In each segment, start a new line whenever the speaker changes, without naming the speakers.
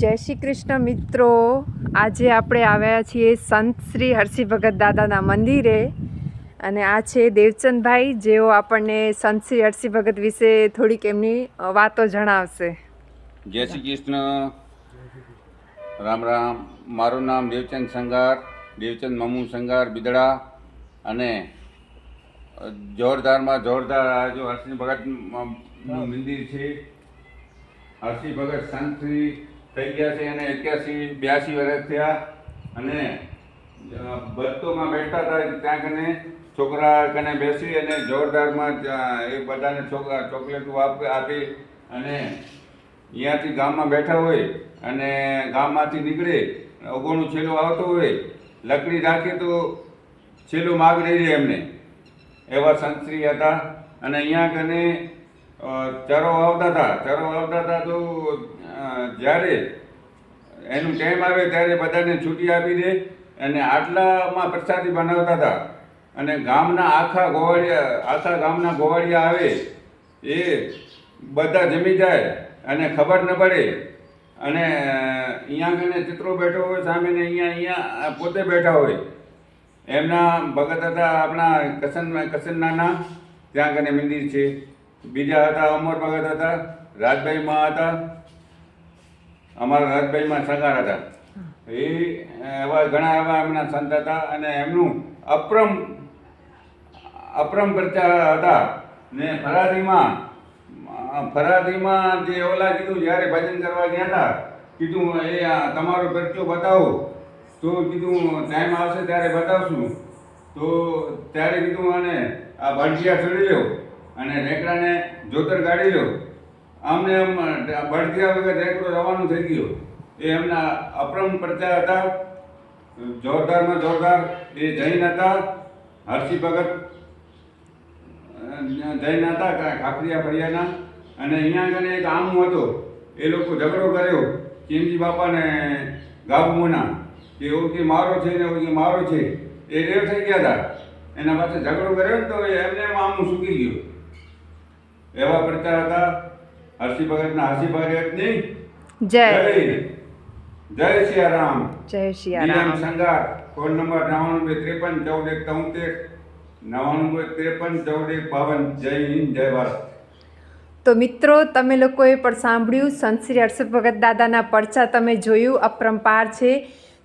જય શ્રી કૃષ્ણ મિત્રો, આજે આપણે આવ્યા છીએ સંત શ્રી હરસિંહ ભગત દાદાના મંદિરે અને આ છે દેવચંદભાઈ, જેઓ આપણને સંત શ્રી હરસિંહ ભગત વિશે થોડીક એમની વાતો જણાવશે.
જય શ્રી કૃષ્ણ, રામ રામ. મારું નામ દેવચંદ સંગાર, દેવચંદ મમુ સંગાર બિદડા. અને જોરદારમાં જોરદાર આ જો હરસિંહ ભગતનું મંદિર છે. હરસિંહ ભગત સંત શ્રી થઈ ગયા છે અને 81-82 વર્ષ થયા. અને બસ્તોમાં બેઠતા હતા ત્યાં કને છોકરા કને બેસી અને જોરદારમાં એ બધાને ચોકલેટો આપી અને અહીંયાથી ગામમાં બેઠા હોય અને ગામમાંથી નીકળે અગોણું છેલ્લો આવતો હોય, લકડી રાખે તો છેલ્લો માગ રહી જાય એમને, એવા સંતશ્રી હતા. અને અહીંયા કને ચરો આવતા હતા તો જ્યારે એનું ટાઈમ આવે ત્યારે બધાને છૂટી આપી દે અને આટલામાં પ્રસાદી બનાવતા હતા. અને ગામના આખા ગામના ગોવાળિયા આવે એ બધા જમી જાય અને ખબર ન પડે. અને અહીંયા કને ચિત્રો બેઠો હોય સામે ને અહીંયા પોતે બેઠા હોય. એમના ભગત હતા આપણા કસનનાના, ત્યાં કને મંદિર છે. બીજા હતા અમર ભગત હતા, રાજભાઈમાં હતા, અમારા રાજભાઈમાં સંગાર હતા. ઘણા એવા એમના સંત હતા અને એમનું અપરમ પ્રચાર હતા. ને ફરાદીમાં જે ઓલા કીધું, જ્યારે ભજન કરવા ગયા હતા કીધું એ તમારો પરચો બતાવો, તો કીધું ટાઈમ આવશે ત્યારે બતાવશું. તો ત્યારે કીધું અને આ ભડકિયા ચડી લો અને રેકડાને જોતર કાઢી લો. આમને એમ ભડકિયા વગર રેકડો રવાનું થઈ ગયો. એ એમના અપરમ પ્રચાર હતા, જોરદારમાં જોરદાર. એ જૈન હતા, હરસિંહ ભગત જૈન હતા, ખાખરિયા ફળિયાના. અને અહીંયા આગળ એક આમું હતો, એ લોકો ઝઘડો કર્યો ચીમજી બાપાને ગાબુના, કે એવું કે મારો છે ને એવું કે મારો છે. એ રેવ થઈ ગયા હતા, એના પાસે ઝઘડો કર્યો ને તો એમને એમ આમું સૂકી ગયું. એવા પ્રચાર હતા હરસિંહ ભગતના. હરસિંહ ભગતની
જય
જય સિયારામ.
જય સિયારામ.
Sangar, phone number 9923511473, 9923511452. જય હિન્દ, જય ભારત.
તો મિત્રો, તમે લોકોએ પણ સાંભળ્યું, સંત શ્રી હરસિંહ ભગત દાદાના પરચા તમે જોયું, અપરંપાર છે.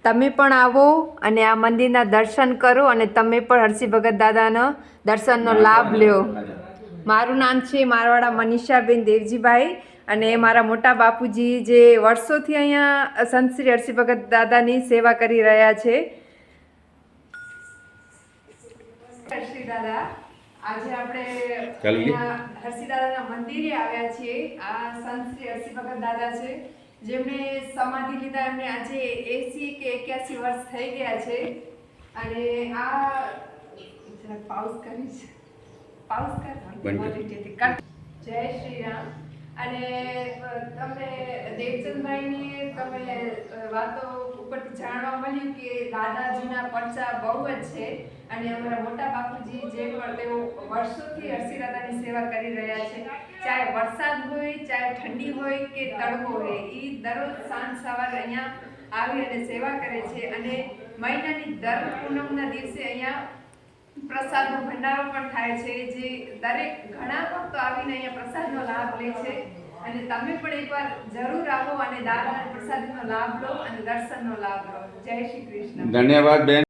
તમે પણ આવો અને આ મંદિરના દર્શન કરો અને તમે પણ હરસિંહ ભગત દાદાનો દર્શનનો લાભ લ્યો. મારું નામ છે મારવાડા મનીષાબેન દેવજીભાઈ અને મારા મોટા બાપુજી જે વર્ષોથી અહીંયા સંત શ્રી હરસિંહ ભગત દાદાની સેવા કરી રહ્યા છે. હરસિંહ દાદા, આજે આપણે હરસિંહ દાદાના મંદિરે આવ્યા છીએ. આ સંત શ્રી હરસિંહ ભગત દાદા છે, જેમણે સમાધિ લીધા. એમને આજે 80 કે 81 વર્ષ થઈ ગયા છે. અને આ પાઉસ કરીશ, પાઉસ કર. જય શ્રી રામ. અને તમને દેવચંદભાઈની તમે વાતો ઉપરથી જાણવા મળ્યું કે દાદાજીના પરચા બહુ જ છે. અને અમારા મોટા બાપુજી જે પણ તેઓ વર્ષોથી હરસિંહ દાદાની સેવા કરી રહ્યા છે. ચાહે વરસાદ હોય, ચાહે ઠંડી હોય કે તડકો હોય, એ દરરોજ સાંજ સવારે અહીંયા આવી અને સેવા કરે છે. અને મહિનાની દર પૂનમના દિવસે અહીંયા પ્રસાદનો ભંડારો પણ થાય છે, જે દરેક ઘણા ભક્તો આવીને અહીંયા પ્રસાદનો લાભ લે છે. અને તમે પણ એકવાર જરૂર આવો અને દાદાના પ્રસાદનો લાભ લો અને દર્શનનો લાભ લો. જય શ્રી કૃષ્ણ.
ધન્યવાદ બેન.